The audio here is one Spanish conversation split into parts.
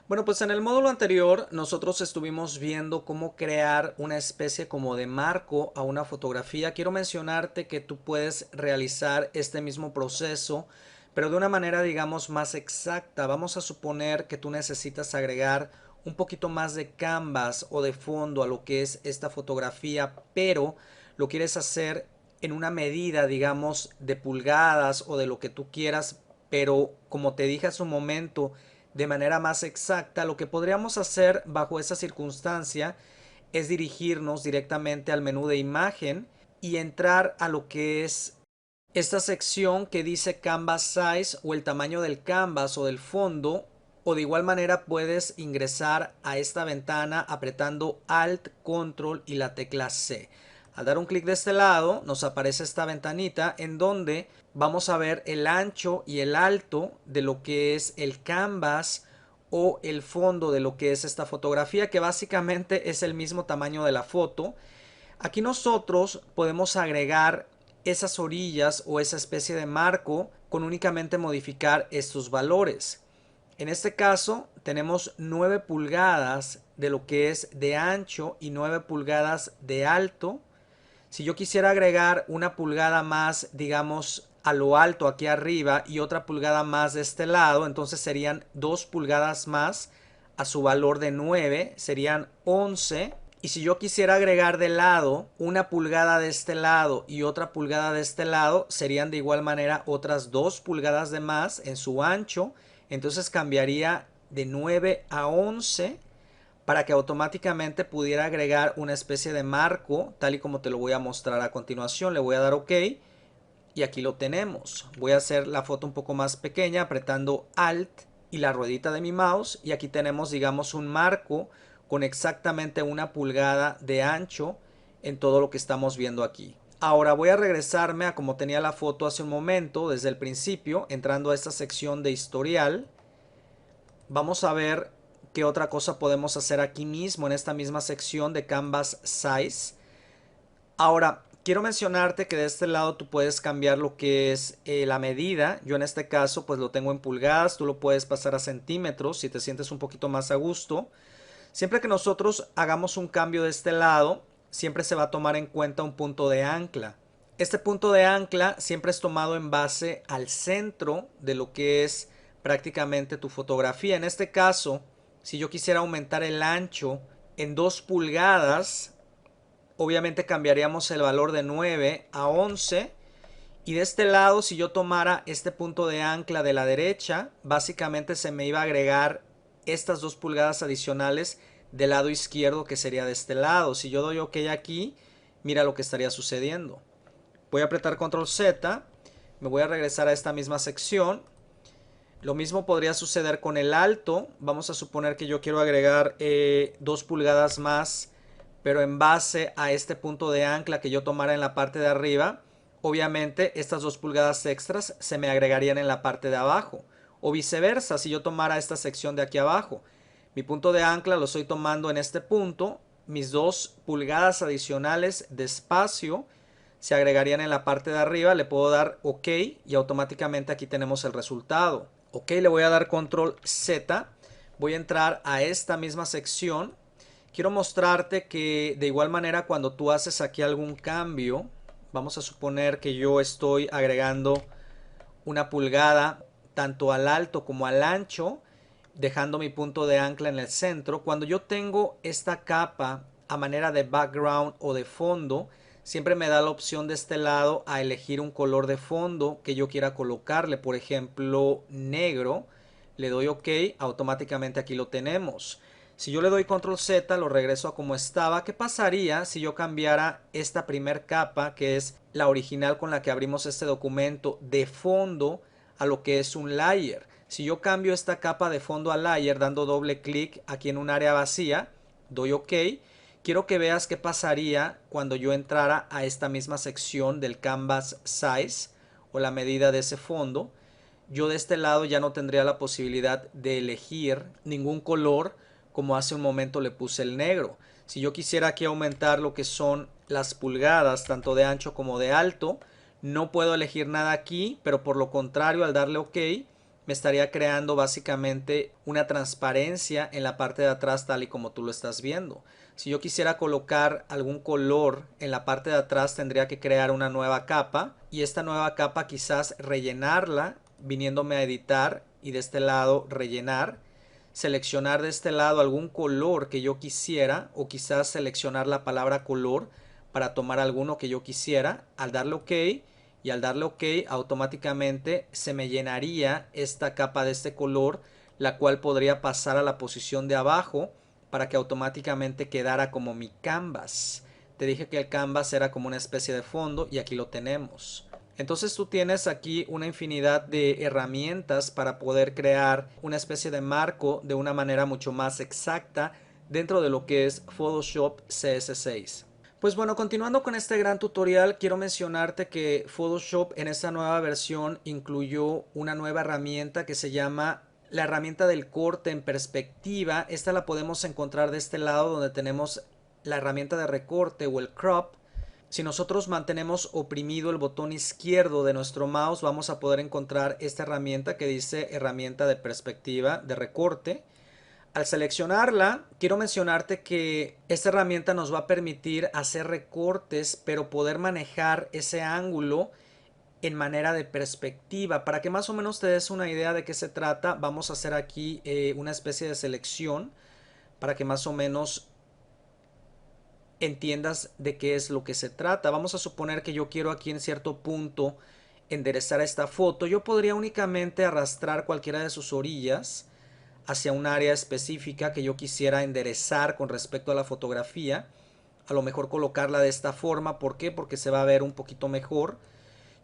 Bueno, pues en el módulo anterior nosotros estuvimos viendo cómo crear una especie como de marco a una fotografía. Quiero mencionarte que tú puedes realizar este mismo proceso, pero de una manera, digamos, más exacta. Vamos a suponer que tú necesitas agregar un poquito más de canvas o de fondo a lo que es esta fotografía, pero lo quieres hacer en una medida, digamos, de pulgadas o de lo que tú quieras, pero como te dije hace un momento, de manera más exacta. Lo que podríamos hacer bajo esa circunstancia es dirigirnos directamente al menú de imagen y entrar a lo que es esta sección que dice Canvas Size o el tamaño del canvas o del fondo, o de igual manera puedes ingresar a esta ventana apretando Alt, Control y la tecla C. Al dar un clic de este lado nos aparece esta ventanita en donde vamos a ver el ancho y el alto de lo que es el canvas o el fondo de lo que es esta fotografía, que básicamente es el mismo tamaño de la foto. Aquí nosotros podemos agregar esas orillas o esa especie de marco con únicamente modificar estos valores. En este caso tenemos 9 pulgadas de lo que es de ancho y 9 pulgadas de alto. Si yo quisiera agregar una pulgada más, digamos, a lo alto aquí arriba y otra pulgada más de este lado, entonces serían 2 pulgadas más a su valor de 9, serían 11. Y si yo quisiera agregar de lado una pulgada de este lado y otra pulgada de este lado, serían de igual manera otras 2 pulgadas de más en su ancho. Entonces cambiaría de 9 a 11 para que automáticamente pudiera agregar una especie de marco, tal y como te lo voy a mostrar a continuación. Le voy a dar OK y aquí lo tenemos. Voy a hacer la foto un poco más pequeña apretando Alt y la ruedita de mi mouse, y aquí tenemos, digamos, un marco con exactamente una pulgada de ancho en todo lo que estamos viendo aquí. Ahora voy a regresarme a como tenía la foto hace un momento, desde el principio, entrando a esta sección de historial. Vamos a ver qué otra cosa podemos hacer aquí mismo en esta misma sección de Canvas Size. Ahora, quiero mencionarte que de este lado tú puedes cambiar lo que es la medida. Yo en este caso pues lo tengo en pulgadas, tú lo puedes pasar a centímetros si te sientes un poquito más a gusto. Siempre que nosotros hagamos un cambio de este lado, siempre se va a tomar en cuenta un punto de ancla. Este punto de ancla siempre es tomado en base al centro de lo que es prácticamente tu fotografía. En este caso, si yo quisiera aumentar el ancho en 2 pulgadas, obviamente cambiaríamos el valor de 9 a 11. Y de este lado, si yo tomara este punto de ancla de la derecha, básicamente se me iba a agregar estas 2 pulgadas adicionales del lado izquierdo, que sería de este lado. Si yo doy OK aquí, mira lo que estaría sucediendo. Voy a apretar Control Z, me voy a regresar a esta misma sección. Lo mismo podría suceder con el alto. Vamos a suponer que yo quiero agregar 2 pulgadas más, pero en base a este punto de ancla que yo tomara en la parte de arriba. Obviamente estas 2 pulgadas extras se me agregarían en la parte de abajo. O viceversa, si yo tomara esta sección de aquí abajo. Mi punto de ancla lo estoy tomando en este punto. Mis 2 pulgadas adicionales de espacio se agregarían en la parte de arriba. Le puedo dar OK y automáticamente aquí tenemos el resultado. OK, le voy a dar Control Z. Voy a entrar a esta misma sección. Quiero mostrarte que de igual manera cuando tú haces aquí algún cambio, vamos a suponer que yo estoy agregando una pulgada tanto al alto como al ancho, dejando mi punto de ancla en el centro. Cuando yo tengo esta capa a manera de background o de fondo, siempre me da la opción de este lado a elegir un color de fondo que yo quiera colocarle, por ejemplo negro. Le doy OK, automáticamente aquí lo tenemos. Si yo le doy Control Z, lo regreso a como estaba. ¿Qué pasaría si yo cambiara esta primer capa, que es la original con la que abrimos este documento, de fondo a lo que es un layer? Si yo cambio esta capa de fondo a layer dando doble clic aquí en un área vacía, doy OK. Quiero que veas qué pasaría cuando yo entrara a esta misma sección del Canvas Size o la medida de ese fondo. Yo de este lado ya no tendría la posibilidad de elegir ningún color, como hace un momento le puse el negro. Si yo quisiera aquí aumentar lo que son las pulgadas, tanto de ancho como de alto, no puedo elegir nada aquí, pero por lo contrario, al darle OK, me estaría creando básicamente una transparencia en la parte de atrás tal y como tú lo estás viendo. Si yo quisiera colocar algún color en la parte de atrás tendría que crear una nueva capa y esta nueva capa quizás rellenarla viniéndome a editar y de este lado rellenar, seleccionar de este lado algún color que yo quisiera o quizás seleccionar la palabra color para tomar alguno que yo quisiera. Al darle OK y al darle OK automáticamente se me llenaría esta capa de este color, la cual podría pasar a la posición de abajo para que automáticamente quedara como mi canvas. Te dije que el canvas era como una especie de fondo y aquí lo tenemos. Entonces tú tienes aquí una infinidad de herramientas para poder crear una especie de marco de una manera mucho más exacta dentro de lo que es Photoshop CS6. Pues bueno, continuando con este gran tutorial, quiero mencionarte que Photoshop en esta nueva versión incluyó una nueva herramienta que se llama la herramienta del corte en perspectiva. Esta la podemos encontrar de este lado donde tenemos la herramienta de recorte o el crop. Si nosotros mantenemos oprimido el botón izquierdo de nuestro mouse, vamos a poder encontrar esta herramienta que dice herramienta de perspectiva de recorte. Al seleccionarla, quiero mencionarte que esta herramienta nos va a permitir hacer recortes, pero poder manejar ese ángulo en manera de perspectiva. Para que más o menos te des una idea de qué se trata, vamos a hacer aquí una especie de selección para que más o menos entiendas de qué es lo que se trata. Vamos a suponer que yo quiero aquí en cierto punto enderezar esta foto. Yo podría únicamente arrastrar cualquiera de sus orillas hacia un área específica que yo quisiera enderezar con respecto a la fotografía. A lo mejor colocarla de esta forma. ¿Por qué? Porque se va a ver un poquito mejor.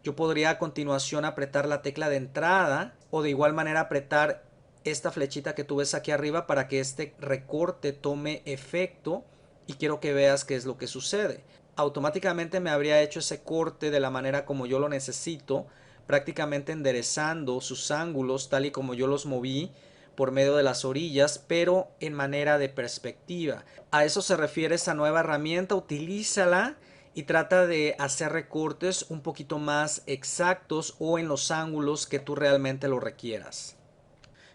Yo podría a continuación apretar la tecla de entrada o de igual manera apretar esta flechita que tú ves aquí arriba para que este recorte tome efecto y quiero que veas qué es lo que sucede. Automáticamente me habría hecho ese corte de la manera como yo lo necesito, prácticamente enderezando sus ángulos tal y como yo los moví por medio de las orillas, pero en manera de perspectiva. A eso se refiere esta nueva herramienta, utilízala y trata de hacer recortes un poquito más exactos o en los ángulos que tú realmente lo requieras.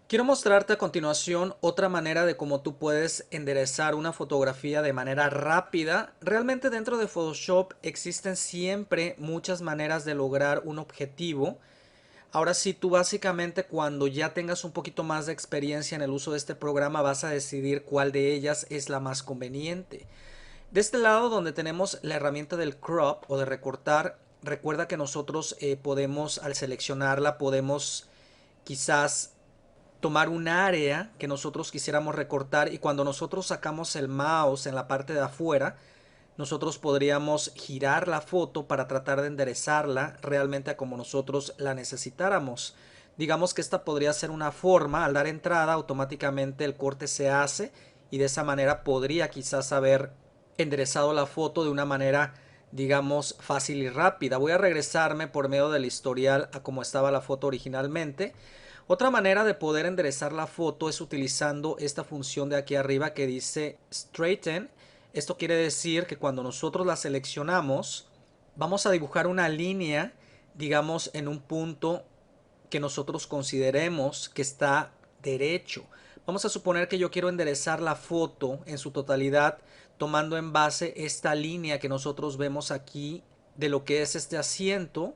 Quiero mostrarte a continuación otra manera de cómo tú puedes enderezar una fotografía de manera rápida. Realmente dentro de Photoshop existen siempre muchas maneras de lograr un objetivo. Ahora sí, tú básicamente cuando ya tengas un poquito más de experiencia en el uso de este programa vas a decidir cuál de ellas es la más conveniente. De este lado donde tenemos la herramienta del crop o de recortar, recuerda que nosotros podemos al seleccionarla podemos quizás tomar un área que nosotros quisiéramos recortar y cuando nosotros sacamos el mouse en la parte de afuera, nosotros podríamos girar la foto para tratar de enderezarla realmente a como nosotros la necesitáramos. Digamos que esta podría ser una forma, al dar entrada automáticamente el corte se hace y de esa manera podría quizás haber enderezado la foto de una manera digamos fácil y rápida. Voy a regresarme por medio del historial a como estaba la foto originalmente. Otra manera de poder enderezar la foto es utilizando esta función de aquí arriba que dice Straighten. Esto quiere decir que cuando nosotros la seleccionamos, vamos a dibujar una línea, digamos, en un punto que nosotros consideremos que está derecho. Vamos a suponer que yo quiero enderezar la foto en su totalidad tomando en base esta línea que nosotros vemos aquí de lo que es este asiento.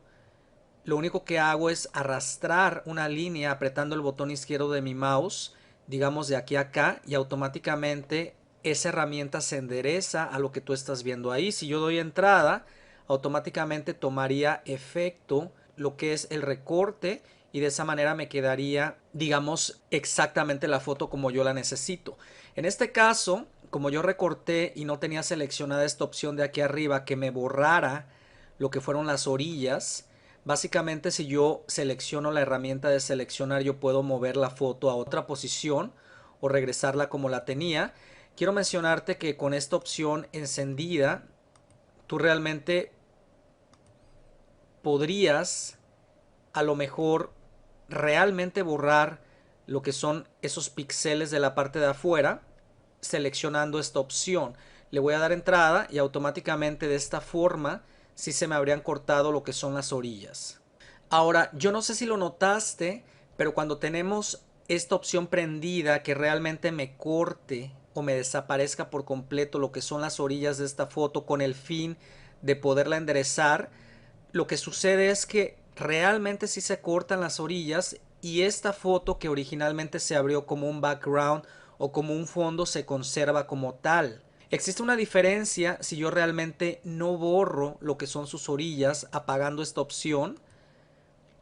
Lo único que hago es arrastrar una línea apretando el botón izquierdo de mi mouse, digamos de aquí a acá, y automáticamente esa herramienta se endereza a lo que tú estás viendo ahí. Si yo doy entrada, automáticamente tomaría efecto lo que es el recorte y de esa manera me quedaría, digamos, exactamente la foto como yo la necesito. En este caso, como yo recorté y no tenía seleccionada esta opción de aquí arriba que me borrara lo que fueron las orillas, básicamente si yo selecciono la herramienta de seleccionar yo puedo mover la foto a otra posición o regresarla como la tenía. Quiero mencionarte que con esta opción encendida tú realmente podrías a lo mejor realmente borrar lo que son esos píxeles de la parte de afuera seleccionando esta opción. Le voy a dar entrada y automáticamente de esta forma sí se me habrían cortado lo que son las orillas. Ahora, yo no sé si lo notaste, pero cuando tenemos esta opción prendida que realmente me corte o me desaparezca por completo lo que son las orillas de esta foto con el fin de poderla enderezar, lo que sucede es que realmente sí se cortan las orillas y esta foto que originalmente se abrió como un background o como un fondo se conserva como tal. Existe una diferencia si yo realmente no borro lo que son sus orillas apagando esta opción.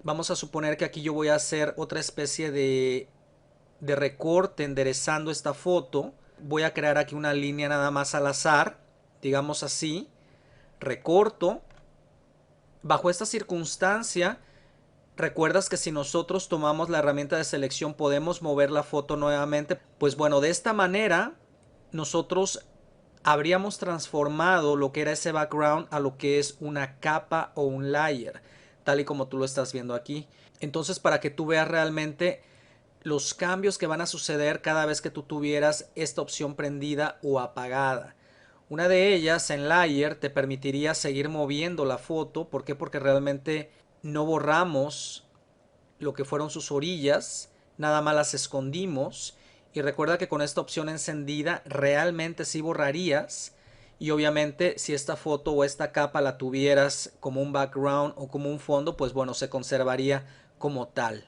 Vamos a suponer que aquí yo voy a hacer otra especie de recorte enderezando esta foto. Voy a crear aquí una línea nada más al azar, digamos así. Recorto. Bajo esta circunstancia, ¿recuerdas que si nosotros tomamos la herramienta de selección podemos mover la foto nuevamente? Pues bueno, de esta manera nosotros habríamos transformado lo que era ese background a lo que es una capa o un layer, tal y como tú lo estás viendo aquí. Entonces, para que tú veas realmente los cambios que van a suceder cada vez que tú tuvieras esta opción prendida o apagada. Una de ellas en Layer te permitiría seguir moviendo la foto. ¿Por qué? Porque realmente no borramos lo que fueron sus orillas, nada más las escondimos. Y recuerda que con esta opción encendida realmente sí borrarías. Y obviamente si esta foto o esta capa la tuvieras como un background o como un fondo, pues bueno, se conservaría como tal.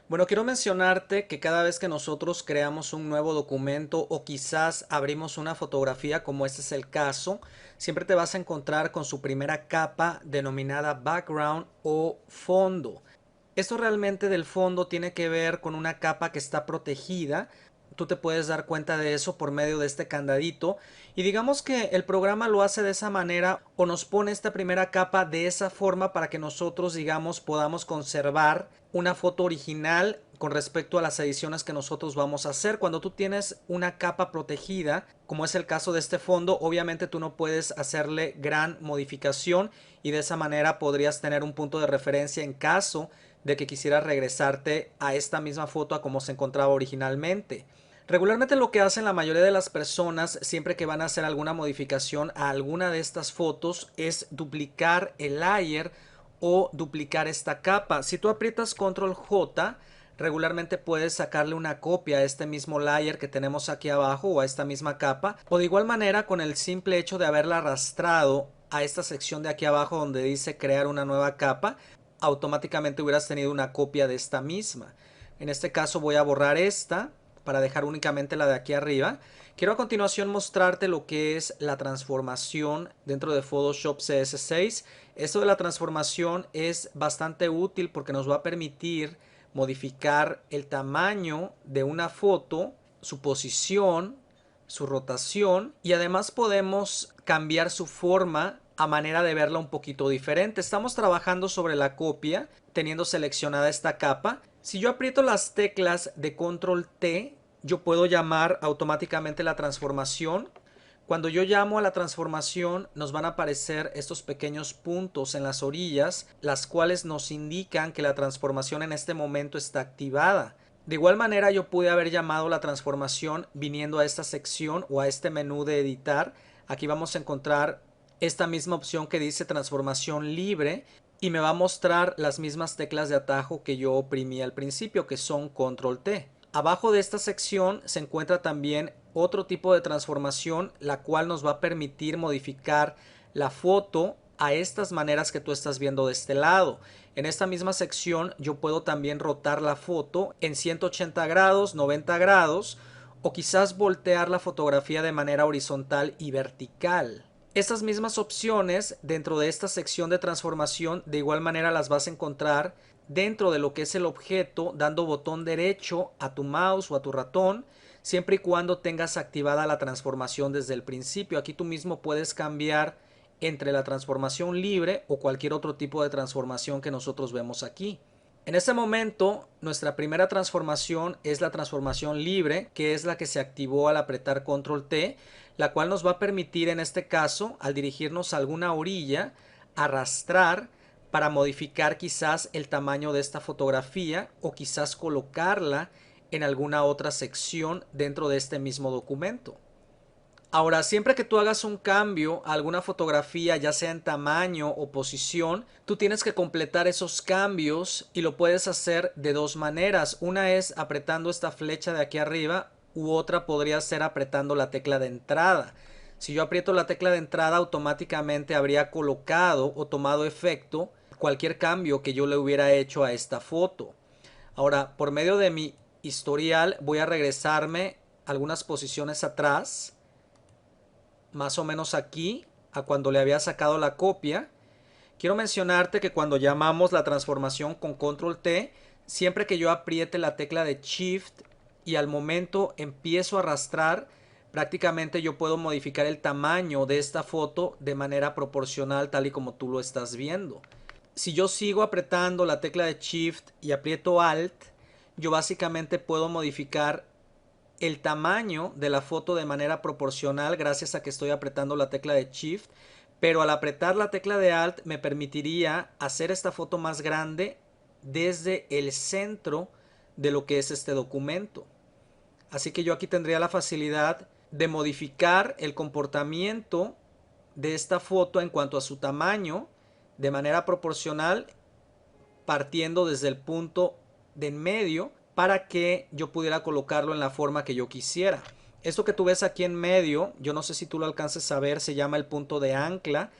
Bueno, quiero mencionarte que cada vez que nosotros creamos un nuevo documento o quizás abrimos una fotografía como este es el caso, siempre te vas a encontrar con su primera capa denominada background o fondo. Esto realmente del fondo tiene que ver con una capa que está protegida. Tú te puedes dar cuenta de eso por medio de este candadito y digamos que el programa lo hace de esa manera o nos pone esta primera capa de esa forma para que nosotros digamos podamos conservar una foto original con respecto a las ediciones que nosotros vamos a hacer. Cuando tú tienes una capa protegida, como es el caso de este fondo, obviamente tú no puedes hacerle gran modificación y de esa manera podrías tener un punto de referencia en caso de que quisieras regresarte a esta misma foto a como se encontraba originalmente. Regularmente lo que hacen la mayoría de las personas siempre que van a hacer alguna modificación a alguna de estas fotos es duplicar el layer o duplicar esta capa. Si tú aprietas control J, regularmente puedes sacarle una copia a este mismo layer que tenemos aquí abajo o a esta misma capa, o de igual manera con el simple hecho de haberla arrastrado a esta sección de aquí abajo donde dice crear una nueva capa, automáticamente hubieras tenido una copia de esta misma. En este caso voy a borrar esta para dejar únicamente la de aquí arriba. Quiero a continuación mostrarte lo que es la transformación dentro de Photoshop CS6. Esto de la transformación es bastante útil porque nos va a permitir modificar el tamaño de una foto, su posición, su rotación y además podemos cambiar su forma a manera de verla un poquito diferente. Estamos trabajando sobre la copia teniendo seleccionada esta capa. Si yo aprieto las teclas de control T, yo puedo llamar automáticamente la transformación. Cuando yo llamo a la transformación nos van a aparecer estos pequeños puntos en las orillas, las cuales nos indican que la transformación en este momento está activada. De igual manera yo pude haber llamado la transformación viniendo a esta sección o a este menú de editar. Aquí vamos a encontrar esta misma opción que dice transformación libre y me va a mostrar las mismas teclas de atajo que yo oprimí al principio, que son control T. Abajo de esta sección se encuentra también otro tipo de transformación, la cual nos va a permitir modificar la foto a estas maneras que tú estás viendo de este lado. En esta misma sección yo puedo también rotar la foto en 180 grados, 90 grados o quizás voltear la fotografía de manera horizontal y vertical. Estas mismas opciones dentro de esta sección de transformación de igual manera las vas a encontrar dentro de lo que es el objeto dando botón derecho a tu mouse o a tu ratón siempre y cuando tengas activada la transformación desde el principio. Aquí tú mismo puedes cambiar entre la transformación libre o cualquier otro tipo de transformación que nosotros vemos aquí. En este momento, nuestra primera transformación es la transformación libre, que es la que se activó al apretar control T, la cual nos va a permitir en este caso, al dirigirnos a alguna orilla, arrastrar para modificar quizás el tamaño de esta fotografía o quizás colocarla en alguna otra sección dentro de este mismo documento. Ahora, siempre que tú hagas un cambio a alguna fotografía, ya sea en tamaño o posición, tú tienes que completar esos cambios y lo puedes hacer de dos maneras. Una es apretando esta flecha de aquí arriba u otra podría ser apretando la tecla de entrada. Si yo aprieto la tecla de entrada, automáticamente habría colocado o tomado efecto cualquier cambio que yo le hubiera hecho a esta foto. Ahora, por medio de mi historial, voy a regresarme algunas posiciones atrás, más o menos aquí, a cuando le había sacado la copia. Quiero mencionarte que cuando llamamos la transformación con control T, siempre que yo apriete la tecla de Shift y al momento empiezo a arrastrar, prácticamente yo puedo modificar el tamaño de esta foto de manera proporcional tal y como tú lo estás viendo. Si yo sigo apretando la tecla de Shift y aprieto Alt, yo básicamente puedo modificar el tamaño de la foto de manera proporcional gracias a que estoy apretando la tecla de Shift, pero al apretar la tecla de Alt me permitiría hacer esta foto más grande desde el centro de lo que es este documento. Así que yo aquí tendría la facilidad de modificar el comportamiento de esta foto en cuanto a su tamaño de manera proporcional, partiendo desde el punto de en medio para que yo pudiera colocarlo en la forma que yo quisiera. Esto que tú ves aquí en medio, yo no sé si tú lo alcances a ver, se llama el punto de ancla.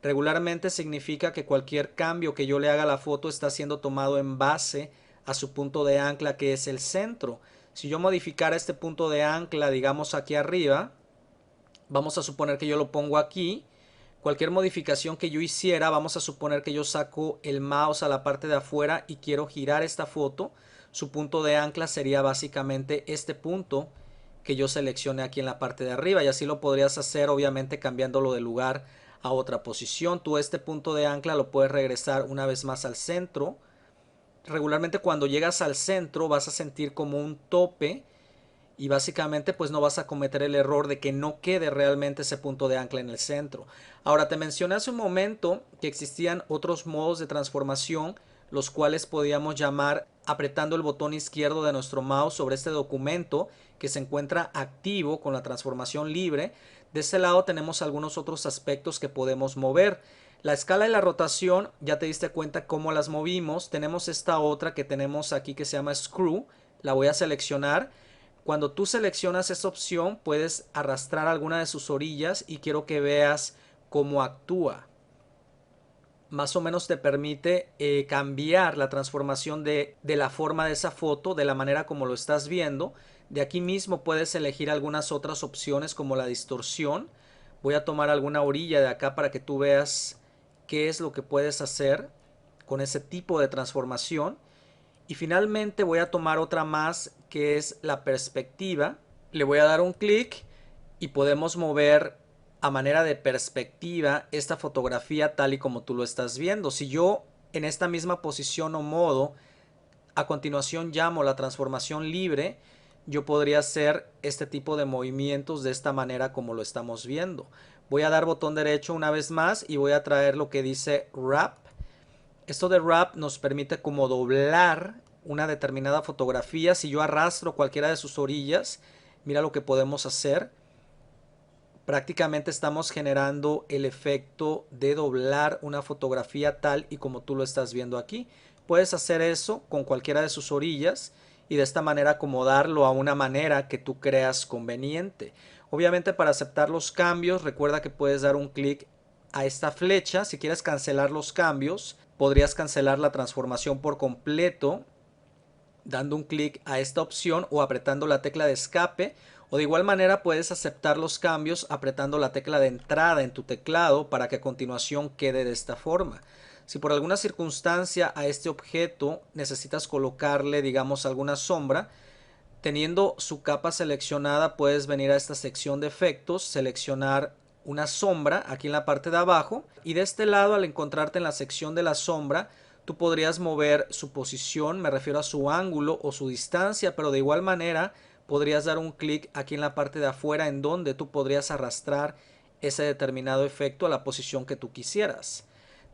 Regularmente significa que cualquier cambio que yo le haga a la foto está siendo tomado en base a su punto de ancla, que es el centro. Si yo modificara este punto de ancla, digamos aquí arriba, vamos a suponer que yo lo pongo aquí. Cualquier modificación que yo hiciera, vamos a suponer que yo saco el mouse a la parte de afuera y quiero girar esta foto. Su punto de ancla sería básicamente este punto que yo seleccione aquí en la parte de arriba, y así lo podrías hacer obviamente cambiándolo de lugar a otra posición. Tú este punto de ancla lo puedes regresar una vez más al centro. Regularmente cuando llegas al centro vas a sentir como un tope y básicamente pues no vas a cometer el error de que no quede realmente ese punto de ancla en el centro. Ahora, te mencioné hace un momento que existían otros modos de transformación, los cuales podíamos llamar apretando el botón izquierdo de nuestro mouse sobre este documento que se encuentra activo con la transformación libre. De este lado tenemos algunos otros aspectos que podemos mover. La escala y la rotación, ya te diste cuenta cómo las movimos. Tenemos esta otra que tenemos aquí que se llama Screw. La voy a seleccionar. Cuando tú seleccionas esta opción, puedes arrastrar alguna de sus orillas y quiero que veas cómo actúa. Más o menos te permite cambiar la transformación de la forma de esa foto, de la manera como lo estás viendo. De aquí mismo puedes elegir algunas otras opciones como la distorsión. Voy a tomar alguna orilla de acá para que tú veas qué es lo que puedes hacer con ese tipo de transformación. Y finalmente voy a tomar otra más que es la perspectiva. Le voy a dar un clic y podemos mover a manera de perspectiva esta fotografía tal y como tú lo estás viendo. Si yo en esta misma posición o modo a continuación llamo la transformación libre, yo podría hacer este tipo de movimientos de esta manera como lo estamos viendo. Voy a dar botón derecho una vez más y voy a traer lo que dice Wrap. Esto de Wrap nos permite como doblar una determinada fotografía. Si yo arrastro cualquiera de sus orillas, mira lo que podemos hacer. Prácticamente estamos generando el efecto de doblar una fotografía tal y como tú lo estás viendo aquí. Puedes hacer eso con cualquiera de sus orillas y de esta manera acomodarlo a una manera que tú creas conveniente. Obviamente, para aceptar los cambios, recuerda que puedes dar un clic a esta flecha. Si quieres cancelar los cambios, podrías cancelar la transformación por completo dando un clic a esta opción o apretando la tecla de escape, o de igual manera puedes aceptar los cambios apretando la tecla de entrada en tu teclado para que a continuación quede de esta forma. Si por alguna circunstancia a este objeto necesitas colocarle, digamos, alguna sombra, teniendo su capa seleccionada puedes venir a esta sección de efectos, seleccionar una sombra aquí en la parte de abajo, y de este lado, al encontrarte en la sección de la sombra, tú podrías mover su posición, me refiero a su ángulo o su distancia, pero de igual manera podrías dar un clic aquí en la parte de afuera en donde tú podrías arrastrar ese determinado efecto a la posición que tú quisieras.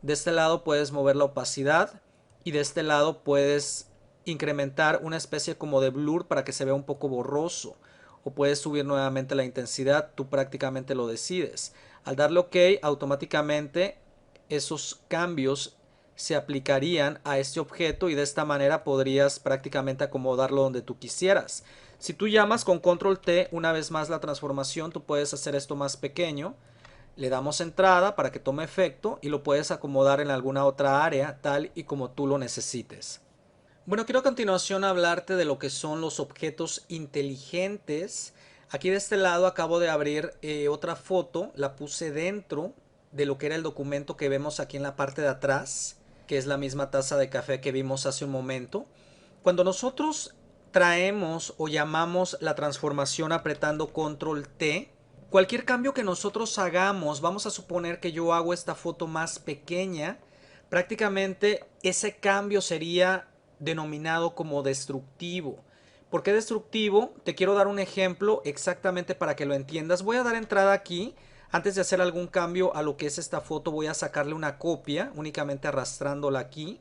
De este lado puedes mover la opacidad y de este lado puedes incrementar una especie como de blur para que se vea un poco borroso. o puedes subir nuevamente la intensidad, tú prácticamente lo decides. Al darle OK, automáticamente esos cambios se aplicarían a este objeto y de esta manera podrías prácticamente acomodarlo donde tú quisieras. Si tú llamas con control T una vez más la transformación, tú puedes hacer esto más pequeño. Le damos entrada para que tome efecto y lo puedes acomodar en alguna otra área tal y como tú lo necesites. Bueno, quiero a continuación hablarte de lo que son los objetos inteligentes. Aquí de este lado acabo de abrir otra foto, la puse dentro de lo que era el documento que vemos aquí en la parte de atrás, que es la misma taza de café que vimos hace un momento. Cuando nosotros traemos o llamamos la transformación apretando control T, cualquier cambio que nosotros hagamos, vamos a suponer que yo hago esta foto más pequeña, prácticamente ese cambio sería denominado como destructivo. ¿Por qué destructivo? Te quiero dar un ejemplo exactamente para que lo entiendas. Voy a dar entrada aquí. Antes de hacer algún cambio a lo que es esta foto, voy a sacarle una copia, únicamente arrastrándola aquí.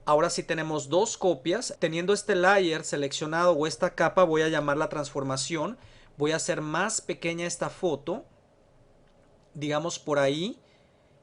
Ahora sí tenemos dos copias. Teniendo este layer seleccionado o esta capa, voy a llamar la transformación. Voy a hacer más pequeña esta foto, digamos por ahí.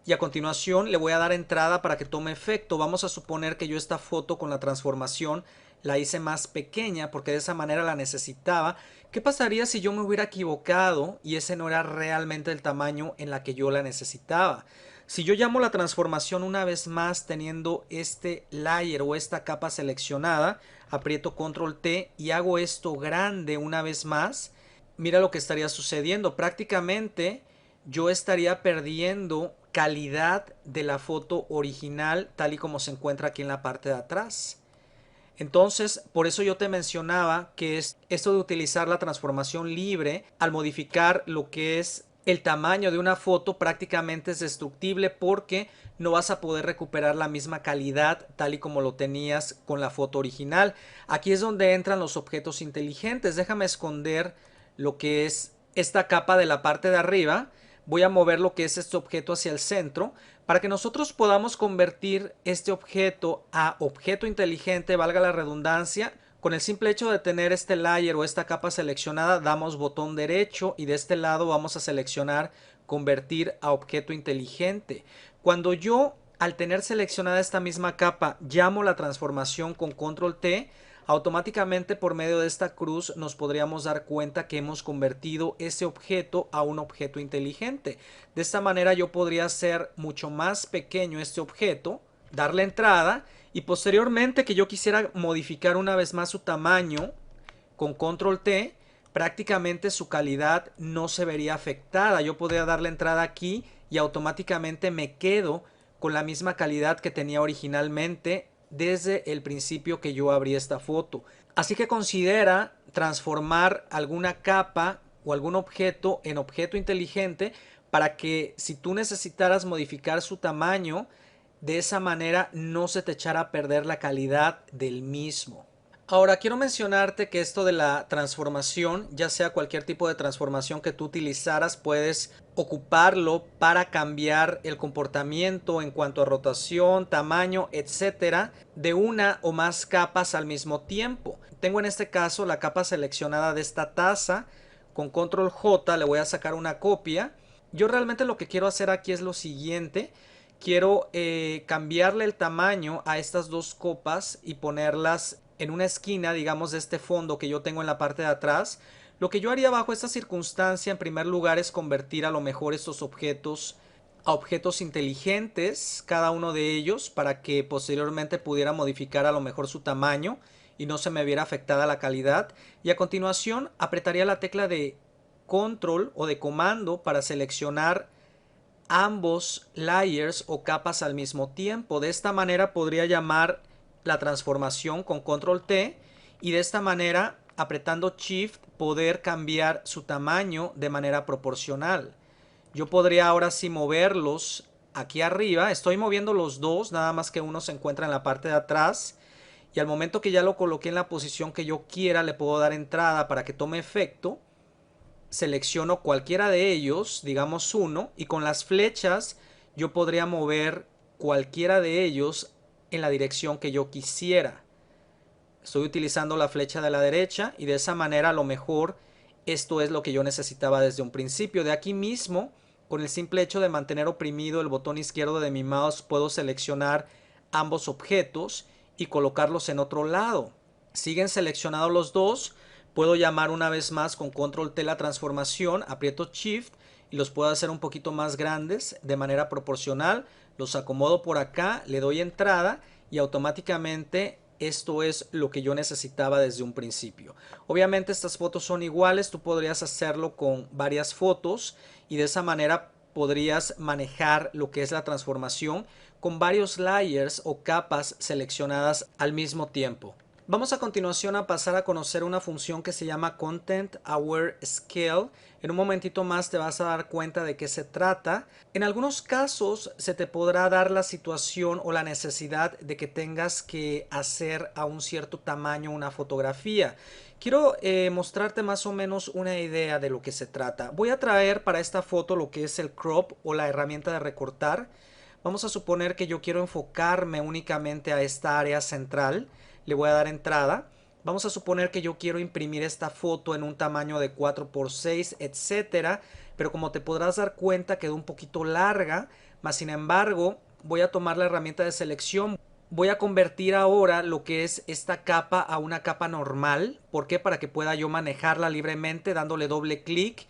Y a continuación le voy a dar entrada para que tome efecto. Vamos a suponer que yo esta foto con la transformación la hice más pequeña porque de esa manera la necesitaba. ¿Qué pasaría si yo me hubiera equivocado y ese no era realmente el tamaño en la que yo la necesitaba? Si yo llamo la transformación una vez más teniendo este layer o esta capa seleccionada, aprieto control T y hago esto grande una vez más, mira lo que estaría sucediendo. Prácticamente yo estaría perdiendo calidad de la foto original tal y como se encuentra aquí en la parte de atrás. Entonces, por eso yo te mencionaba que es esto de utilizar la transformación libre al modificar lo que es el tamaño de una foto prácticamente es destructible porque no vas a poder recuperar la misma calidad tal y como lo tenías con la foto original. Aquí es donde entran los objetos inteligentes. Déjame esconder lo que es esta capa de la parte de arriba. Voy a mover lo que es este objeto hacia el centro para que nosotros podamos convertir este objeto a objeto inteligente, valga la redundancia. Con el simple hecho de tener este layer o esta capa seleccionada, damos botón derecho y de este lado vamos a seleccionar convertir a objeto inteligente. Cuando yo, al tener seleccionada esta misma capa, llamo la transformación con control T, automáticamente por medio de esta cruz nos podríamos dar cuenta que hemos convertido ese objeto a un objeto inteligente. De esta manera yo podría hacer mucho más pequeño este objeto, darle entrada y posteriormente que yo quisiera modificar una vez más su tamaño con control T, prácticamente su calidad no se vería afectada. Yo podría darle entrada aquí y automáticamente me quedo con la misma calidad que tenía originalmente desde el principio que yo abrí esta foto. Así que considera transformar alguna capa o algún objeto en objeto inteligente para que si tú necesitaras modificar su tamaño, de esa manera no se te echara a perder la calidad del mismo. Ahora quiero mencionarte que esto de la transformación, ya sea cualquier tipo de transformación que tú utilizaras, puedes ocuparlo para cambiar el comportamiento en cuanto a rotación, tamaño, etcétera, de una o más capas al mismo tiempo. Tengo en este caso la capa seleccionada de esta taza. Con control J le voy a sacar una copia. Yo realmente lo que quiero hacer aquí es lo siguiente. Quiero cambiarle el tamaño a estas dos copas y ponerlas en una esquina, digamos, de este fondo que yo tengo en la parte de atrás. Lo que yo haría bajo esta circunstancia, en primer lugar, es convertir a lo mejor estos objetos a objetos inteligentes, cada uno de ellos, para que posteriormente pudiera modificar a lo mejor su tamaño y no se me viera afectada la calidad. Y a continuación apretaría la tecla de control o de comando para seleccionar ambos layers o capas al mismo tiempo. De esta manera podría llamar la transformación con control T y de esta manera apretando shift poder cambiar su tamaño de manera proporcional. Yo podría ahora sí moverlos aquí arriba. Estoy moviendo los dos, nada más que uno se encuentra en la parte de atrás. Y al momento que ya lo coloqué en la posición que yo quiera, le puedo dar entrada para que tome efecto. Selecciono cualquiera de ellos, digamos uno, y con las flechas yo podría mover cualquiera de ellos en la dirección que yo quisiera. Estoy utilizando la flecha de la derecha y de esa manera a lo mejor esto es lo que yo necesitaba desde un principio. De aquí mismo, con el simple hecho de mantener oprimido el botón izquierdo de mi mouse, puedo seleccionar ambos objetos y colocarlos en otro lado. Siguen seleccionados los dos. Puedo llamar una vez más con control T la transformación, aprieto Shift y los puedo hacer un poquito más grandes de manera proporcional. Los acomodo por acá, le doy entrada y automáticamente esto es lo que yo necesitaba desde un principio. Obviamente estas fotos son iguales, tú podrías hacerlo con varias fotos y de esa manera podrías manejar lo que es la transformación con varios layers o capas seleccionadas al mismo tiempo. Vamos a continuación a pasar a conocer una función que se llama Content Aware Scale. En un momentito más te vas a dar cuenta de qué se trata. En algunos casos se te podrá dar la situación o la necesidad de que tengas que hacer a un cierto tamaño una fotografía. Quiero mostrarte más o menos una idea de lo que se trata. Voy a traer para esta foto lo que es el crop o la herramienta de recortar. Vamos a suponer que yo quiero enfocarme únicamente a esta área central. Le voy a dar entrada. Vamos a suponer que yo quiero imprimir esta foto en un tamaño de 4x6, etcétera, pero como te podrás dar cuenta quedó un poquito larga, más sin embargo voy a tomar la herramienta de selección. Voy a convertir ahora lo que es esta capa a una capa normal. ¿Por qué? Para que pueda yo manejarla libremente dándole doble clic.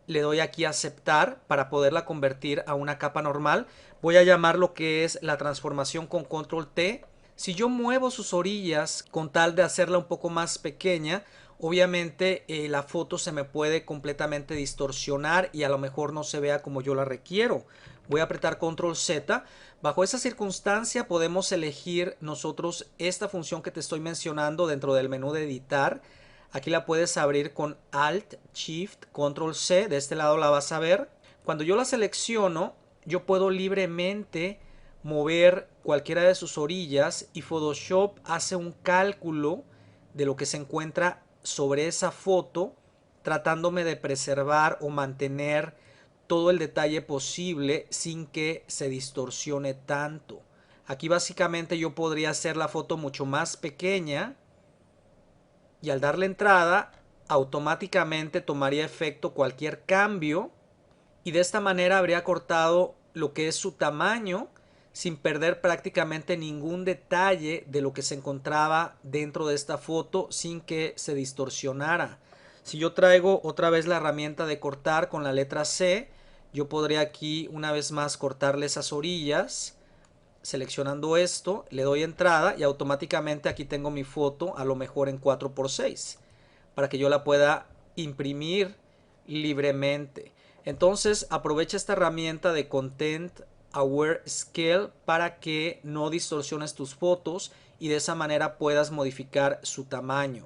Le doy aquí a aceptar para poderla convertir a una capa normal. Voy a llamar lo que es la transformación con control T. Si yo muevo sus orillas con tal de hacerla un poco más pequeña, obviamente la foto se me puede completamente distorsionar y a lo mejor no se vea como yo la requiero. Voy a apretar control Z. Bajo esa circunstancia podemos elegir nosotros esta función que te estoy mencionando dentro del menú de editar. Aquí la puedes abrir con Alt, Shift, Control C. De este lado la vas a ver. Cuando yo la selecciono, yo puedo libremente mover cualquiera de sus orillas y Photoshop hace un cálculo de lo que se encuentra sobre esa foto, tratándome de preservar o mantener todo el detalle posible sin que se distorsione tanto. Aquí básicamente yo podría hacer la foto mucho más pequeña y al darle entrada automáticamente tomaría efecto cualquier cambio y de esta manera habría cortado lo que es su tamaño sin perder prácticamente ningún detalle de lo que se encontraba dentro de esta foto sin que se distorsionara. Si yo traigo otra vez la herramienta de cortar con la letra C, yo podría aquí una vez más cortarle esas orillas. Seleccionando esto, le doy entrada y automáticamente aquí tengo mi foto a lo mejor en 4x6 para que yo la pueda imprimir libremente. Entonces aprovecha esta herramienta de Content Aware Scale para que no distorsiones tus fotos y de esa manera puedas modificar su tamaño.